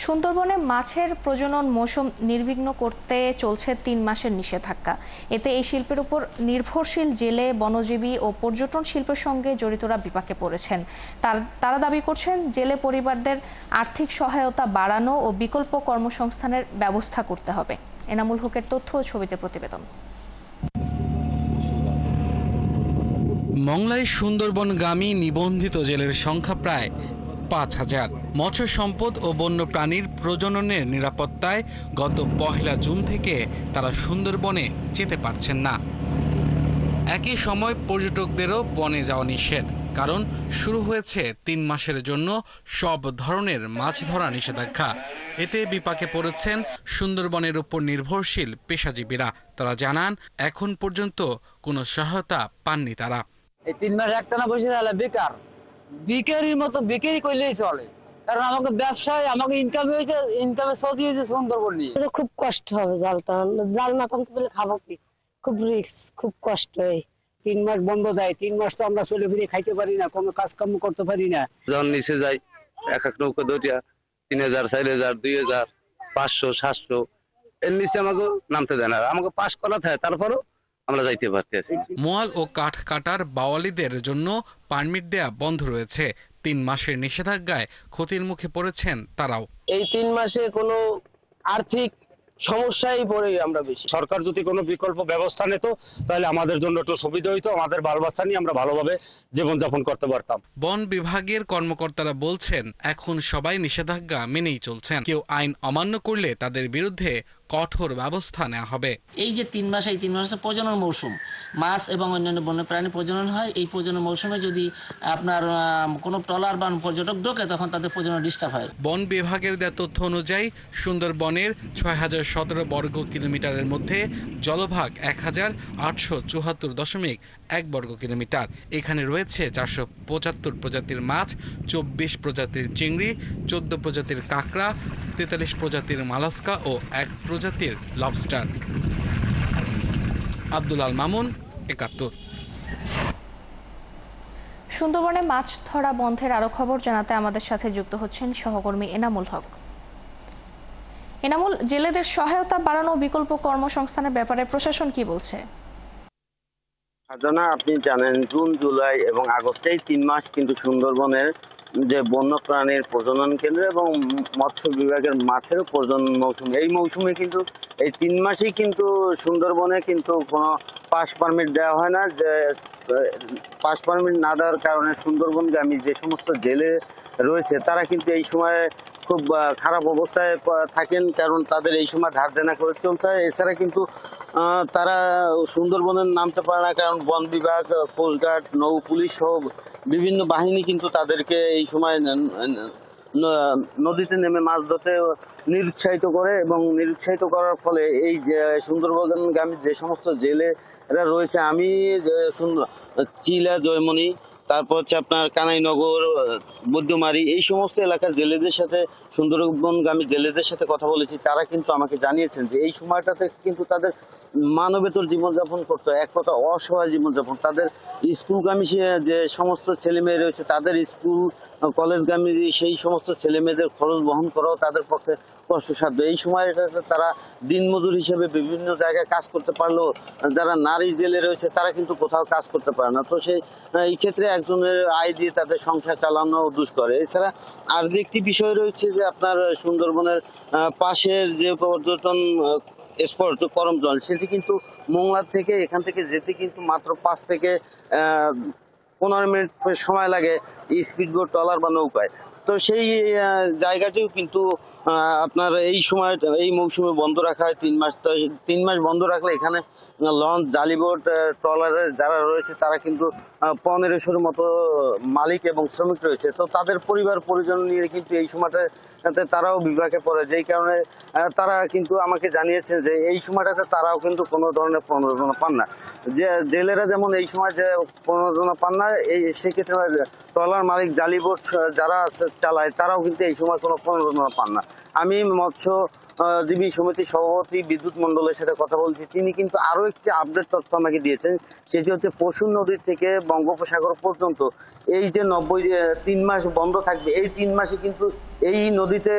সুন্দরবনে মাছের প্রজনন মৌসুম নির্বিঘ্ন করতে চলছে ৩ মাসের নিষেধাজ্ঞা। এতে এই শিল্পের উপর নির্ভরশীল জেলে, বনজীবী ও পর্যটন শিল্পের সঙ্গে জড়িতরা বিপাকে পড়েছেন। তারা দাবি করছেন জেলে পরিবারদের আর্থিক সহায়তা বাড়ানো ও বিকল্প কর্মসংস্থানের ব্যবস্থা করতে হবে। এনামুল হকের তথ্য ও ছবিতে প্রতিবেদন। মংলায় সুন্দরবনগামী নিবন্ধিত জেলের সংখ্যা প্রায় ৫,০০০। মৎস্য সম্পদ ও বন্যপ্রাণীর প্রজননের নিরাপত্তায় গত ১ জুন থেকে তারা সুন্দরবনে যেতে পারছেন না। একই সময় পর্যটকদেরও বনে যাওয়া নিষেধ, কারণ শুরু হয়েছে ৩ মাসের জন্য সব ধরনের মাছ ধরা নিষেধাজ্ঞা। এতে বিপাকে পড়েছেন সুন্দরবনের উপর নির্ভরশীল পেশাজীবীরা। তারা জানান, এখন পর্যন্ত কোনো সহায়তা পাননি তারা। এই ৩ মাস একটানা বসে তাহলে বেকার, বিকারির মতো বিকারি করলেই চলে। কারণ আমাকে ব্যবসায় আমাকে ইনকাম হয়েছে, ইনকামের সোর্স হয়েছে সুন্দরবন নিয়ে। খুব কষ্ট হবে জাল না টানতে পেলে খাবো কি? খুব রিস্ক, খুব কষ্ট। ৩ মাস বন্ধ দেয়, ৩ মাস তো আমরা চলে ফিরে খাইতে পারি না, কোনো কাজকর্ম করতে পারি না। যখন নিচে যাই এক নৌকা দুইটা ৩,০০০, ৪,০০০, ২,০০০, ৫০০, ৭০০ এর নিচে আমাকে নামতে দেয় না। আমাকে পাস করা থাকে, তারপরও আমরা যাইতে পারতেছি। মোয়াল ও কাঠ কাটার বাওয়ালিদের জন্য পারমিট দেয়া বন্ধ রয়েছে। ৩ মাসের নিষেধাজ্ঞায় ক্ষতির মুখে পড়েছেন তারাও। এই ৩ মাসে কোনো আর্থিক সমস্যায় পড়ে আমরা বেশি। সরকার যদি কোনো বিকল্প ব্যবস্থা নিত তাহলে আমাদের জন্য একটু সুবিধা হইতো, আমাদের বাল বাচ্চা নিয়ে আমরা ভালোভাবে জীবনযাপন করতে পারতাম। বন বিভাগের কর্মকর্তারা বলছেন, এখন সবাই নিষেধাজ্ঞা মেনেই চলছেন। কেউ আইন অমান্য করলে তাদের বিরুদ্ধে কঠোর ব্যবস্থা নেওয়া হবে। এই যে ৩ মাস, এই ৩ মাসে প্রজনন মৌসুম, মাছ এবং অন্যান্য বন্যপ্রাণী প্রজনন হয়। এই প্রজনন মৌসুমে যদি আপনার কোনো ট্রলার বা পর্যটক ঢোকে, তখন তাদের প্রজনন ডিস্টার্ব হয়। বন বিভাগের দেওয়া তথ্য অনুযায়ী সুন্দরবনের ৬,০১৭ বর্গ কিলোমিটারের মধ্যে জলভাগ ১,৮৭৪.১ বর্গ কিলোমিটার। এখানে রয়েছে ৪৭৫ প্রজাতির মাছ, ২৪ প্রজাতির চিংড়ি, ১৪ প্রজাতির কাঁকড়া, ৪৩ প্রজাতির মালাস্কা ও ১ প্রজাতির লবস্টার। আব্দুল আল মামুন, ৭১। সুন্দরবনে মাছ ধরা বন্ধের আরো খবর জানাতে আমাদের সাথে যুক্ত হচ্ছেন সহকর্মী এনামুল হক। এনামুল, জেলেদের সহায়তা বাড়ানো, বিকল্প কর্মসংস্থানের ব্যাপারে প্রশাসন কি বলছে? সাজানা, আপনি জানেন জুন, জুলাই এবং আগস্টেই ৩ মাস কিন্তু সুন্দরবনের যে বন্যপ্রাণীর প্রজনন কেন্দ্র এবং মৎস্য বিভাগের মাছের প্রজনন মৌসুম, এই মৌসুমে কিন্তু এই ৩ মাসেই কিন্তু সুন্দরবনে কিন্তু কোনো পাস পারমিট দেওয়া হয় না। যে পাস পারমিট না দেওয়ার কারণে সুন্দরবনগামী যে সমস্ত জেলে রয়েছে তারা কিন্তু এই সময়ে খুব খারাপ অবস্থায় থাকেন, কারণ তাদের এই সময় ধার দেনা করে চলতে হয়। এছাড়া কিন্তু তারা সুন্দরবনের নামতে পারে না, কারণ বন বিভাগ, কোস্টগার্ড, নৌ পুলিশ সহ বিভিন্ন বাহিনী কিন্তু তাদেরকে এই সময় নদীতে নেমে মাছ ধরতে নিরুৎসাহিত করে, এবং নিরুৎসাহিত করার ফলে এই যে সুন্দরবনগামী যে সমস্ত জেলেরা রয়েছে, আমি চিলা, জয়মনি, তারপর হচ্ছে আপনার কানাইনগর, বৈদ্যমারি, এই সমস্ত এলাকার জেলেদের সাথে, সুন্দরবনগামী জেলেদের সাথে কথা বলেছি। তারা কিন্তু আমাকে জানিয়েছেন যে এই সময়টাতে কিন্তু তাদের মানবেতর জীবনযাপন করতে হয়, এক কথা অসহায় জীবনযাপন। তাদের স্কুলগামী যে সমস্ত ছেলে মেয়ে রয়েছে, তাদের স্কুল কলেজগামী সেই সমস্ত ছেলে মেয়েদের খরচ বহন করাও তাদের পক্ষে কষ্টসাধ্য। এই সময়টাতে তারা দিনমজুর হিসেবে বিভিন্ন জায়গায় কাজ করতে পারলেও যারা নারী জেলে রয়েছে তারা কিন্তু কোথাও কাজ করতে পারে না। তো এই ক্ষেত্রে একজনের আয় দিয়ে তাদের সংসার চালানো দুষ্কর। এছাড়া আর যে একটি বিষয় রয়েছে যে আপনার সুন্দরবনের পাশের যে পর্যটন স্পট করমজল, সেটি কিন্তু মোংলা থেকে এখান থেকে যেতে কিন্তু মাত্র ৫ থেকে ১৫ মিনিট সময় লাগে স্পিডবোট, ট্রলার বা নৌকায়। তো সেই জায়গাটিও কিন্তু আপনার এই সময় এই মৌসুমে বন্ধ রাখা হয় ৩ মাস। তো ৩ মাস বন্ধ রাখলে এখানে লঞ্চ, জালিবোট, ট্রলারের যারা রয়েছে তারা কিন্তু ১৫০০-র মতো মালিক এবং শ্রমিক রয়েছে। তো তাদের পরিবার পরিজন নিয়ে কিন্তু এই সময়টাতে তারাও বিপাকে পড়ে, যেই কারণে তারা কিন্তু আমাকে জানিয়েছেন যে এই সময়টাতে তারাও কিন্তু কোনো ধরনের প্রণোদনা পান না। যে জেলেরা যেমন এই সময় যে প্রণোদনা পান না, এই সেক্ষেত্রে ট্রলার মালিক জালিবোট যারা চালায় তারাও কিন্তু এই সময় কোনো প্রণোদনা পান না। আমি মৎস্যজীবী সমিতির সভাপতি বিদ্যুৎ মণ্ডলের সাথে কথা বলছি, তিনি কিন্তু আরো একটি আপডেট তথ্য আমাকে দিয়েছেন, সেটি হচ্ছে পশুর নদী থেকে বঙ্গোপসাগর পর্যন্ত এই যে 3 মাস বন্ধ থাকবে, এই 3 মাসে কিন্তু এই নদীতে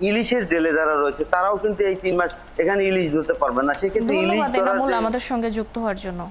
ইলিশের জেলে যারা রয়েছে তারাও কিন্তু এই 3 মাস এখানে ইলিশ ধরতে পারবে না। সেক্ষেত্রে ইলিশ ধন্যবাদ ধরার এনামুল যে- আমাদের সঙ্গে যুক্ত হওয়ার জন্য।